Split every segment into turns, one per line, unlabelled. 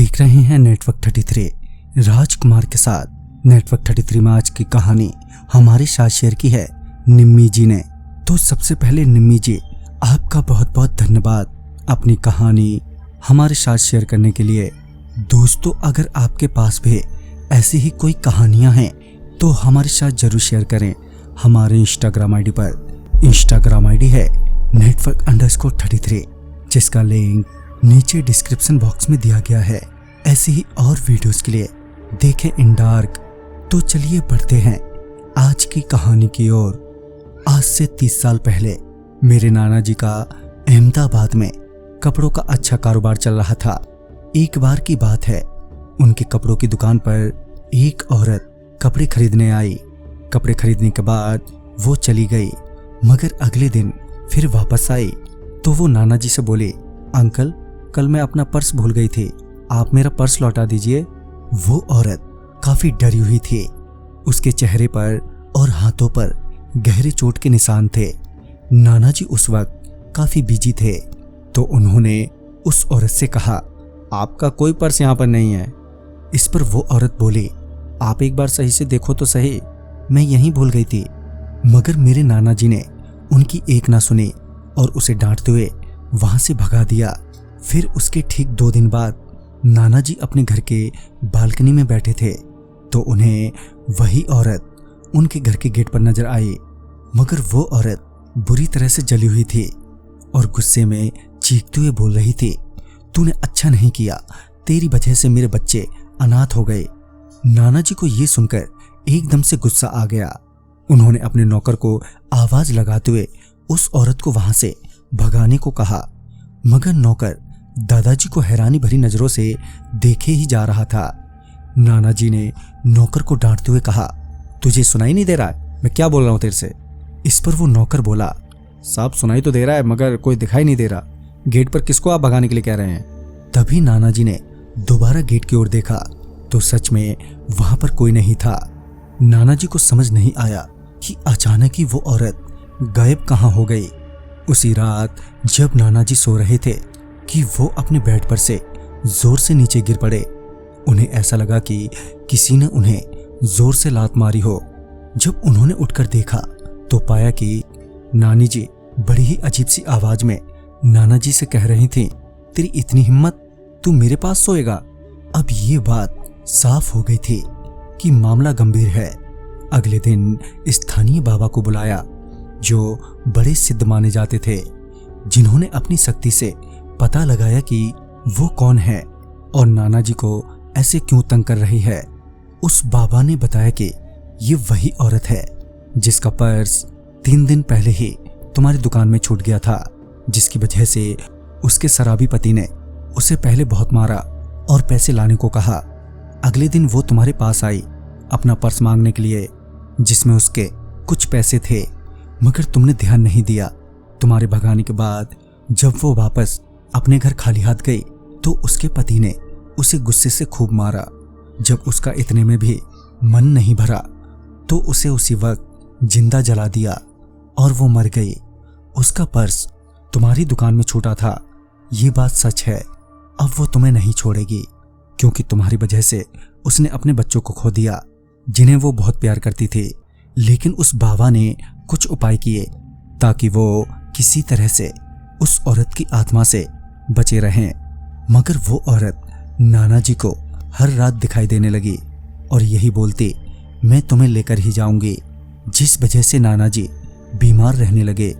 देख रहे हैं नेटवर्क 33 राजकुमार के साथ। नेटवर्क 33 में आज की कहानी हमारे साथ शेयर की है निम्मी जी ने। तो सबसे पहले निम्मी जी, आपका बहुत बहुत धन्यवाद अपनी कहानी हमारे साथ शेयर करने के लिए। दोस्तों, अगर आपके पास भी ऐसी ही कोई कहानियां हैं तो हमारे साथ जरूर शेयर करें हमारे इंस्टाग्राम आईडी पर। इंस्टाग्राम आईडी है network_33, जिसका लिंक नीचे डिस्क्रिप्शन बॉक्स में दिया गया है। ऐसे ही और वीडियोस के लिए देखें इन डार्क। तो चलिए बढ़ते हैं आज की कहानी की ओर। आज से 30 साल पहले मेरे नाना जी का अहमदाबाद में कपड़ों का अच्छा कारोबार चल रहा था। एक बार की बात है, उनके कपड़ों की दुकान पर एक औरत कपड़े खरीदने आई। कपड़े खरीदने के बाद वो चली गई, मगर अगले दिन फिर वापस आई तो वो नाना जी से बोली, अंकल कल मैं अपना पर्स भूल गई थी, आप मेरा पर्स लौटा दीजिए। वो औरत काफी डरी हुई थी। उसके चेहरे पर और हाथों पर गहरे चोट के निशान थे। नाना जी उस वक्त काफी बिजी थे तो उन्होंने उस औरत से कहा, आपका कोई पर्स यहाँ पर नहीं है। इस पर वो औरत बोली, आप एक बार सही से देखो तो सही, मैं यहीं भूल गई थी। मगर मेरे नाना जी ने उनकी एक ना सुनी और उसे डांटते हुए वहां से भगा दिया। फिर उसके ठीक 2 दिन बाद नाना जी अपने घर के बालकनी में बैठे थे तो उन्हें वही औरत उनके घर के गेट पर नजर आई। मगर वो औरत बुरी तरह से जली हुई थी और गुस्से में चीखते हुए बोल रही थी, तूने अच्छा नहीं किया, तेरी वजह से मेरे बच्चे अनाथ हो गए। नाना जी को ये सुनकर एकदम से गुस्सा आ गया। उन्होंने अपने नौकर को आवाज लगाते हुए उस औरत को वहां से भगाने को कहा, मगर नौकर दादाजी को हैरानी भरी नजरों से देखे ही जा रहा था। नाना जी ने नौकर को डांटते हुए कहा, तुझे सुनाई नहीं दे रहा है मैं क्या बोल रहा हूं तेरे से? इस पर वो नौकर बोला, साहब सुनाई तो दे रहा है मगर कोई दिखाई नहीं दे रहा, गेट पर किसको आप भगाने के लिए कह रहे हैं? तभी नाना जी ने दोबारा गेट की ओर देखा तो सच में वहां पर कोई नहीं था। नाना जी को समझ नहीं आया कि अचानक ही वो औरत गायब कहां हो गई। उसी रात जब नाना जी सो रहे थे कि वो अपने बेड पर से जोर से नीचे गिर पड़े। उन्हें ऐसा लगा कि किसी ने उन्हें जोर से लात मारी हो। जब उन्होंने उठकर देखा तो पाया कि नानी जी बड़ी ही अजीब सी आवाज में नाना जी से कह रही थी, तेरी इतनी हिम्मत, तू मेरे पास सोएगा? अब ये बात साफ हो गई थी कि मामला गंभीर है। अगले दिन स्थानीय बाबा को बुलाया जो बड़े सिद्ध माने जाते थे, जिन्होंने अपनी शक्ति से पता लगाया कि वो कौन है और नाना जी को ऐसे क्यों तंग कर रही है। उस बाबा ने बताया कि ये वही औरत है जिसका पर्स 3 दिन पहले ही तुम्हारी दुकान में छूट गया था, जिसकी वजह से उसके शराबी पति ने उसे पहले बहुत मारा और पैसे लाने को कहा। अगले दिन वो तुम्हारे पास आई अपना पर्स मांगने के लिए, जिसमें उसके कुछ पैसे थे, मगर तुमने ध्यान नहीं दिया। तुम्हारे भगाने के बाद जब वो वापस अपने घर खाली हाथ गई तो उसके पति ने उसे गुस्से से खूब मारा। जब उसका इतने में भी मन नहीं भरा तो उसे उसी वक्त जिंदा जला दिया और वो मर गई। उसका पर्स तुम्हारी दुकान में छूटा था, ये बात सच है। अब वो तुम्हें नहीं छोड़ेगी क्योंकि तुम्हारी वजह से उसने अपने बच्चों को खो दिया, जिन्हें वो बहुत प्यार करती थी। लेकिन उस बाबा ने कुछ उपाय किए ताकि वो किसी तरह से उस औरत की आत्मा से बचे रहें। मगर वो औरत नाना जी को हर रात दिखाई देने लगी और यही बोलती, मैं तुम्हें लेकर ही जाऊंगी, जिस वजह से नाना जी बीमार रहने लगे।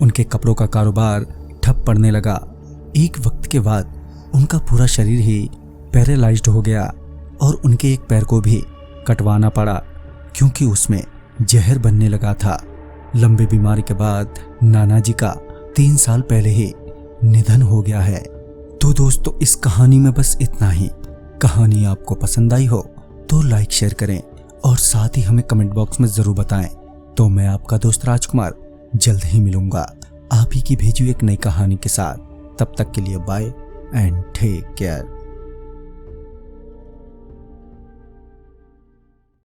उनके कपड़ों का कारोबार ठप पड़ने लगा। एक वक्त के बाद उनका पूरा शरीर ही पैरालाइज्ड हो गया और उनके एक पैर को भी कटवाना पड़ा क्योंकि उसमें जहर बनने लगा था। लंबी बीमारी के बाद नाना जी का 3 साल पहले ही निधन हो गया है। तो दोस्तों, इस कहानी में बस इतना ही। कहानी आपको पसंद आई हो तो लाइक शेयर करें और साथ ही हमें कमेंट बॉक्स में जरूर बताएं। तो मैं आपका दोस्त राजकुमार जल्द ही मिलूंगा आप ही की भेजी हुई एक नई कहानी के साथ। तब तक के लिए बाय एंड टेक केयर।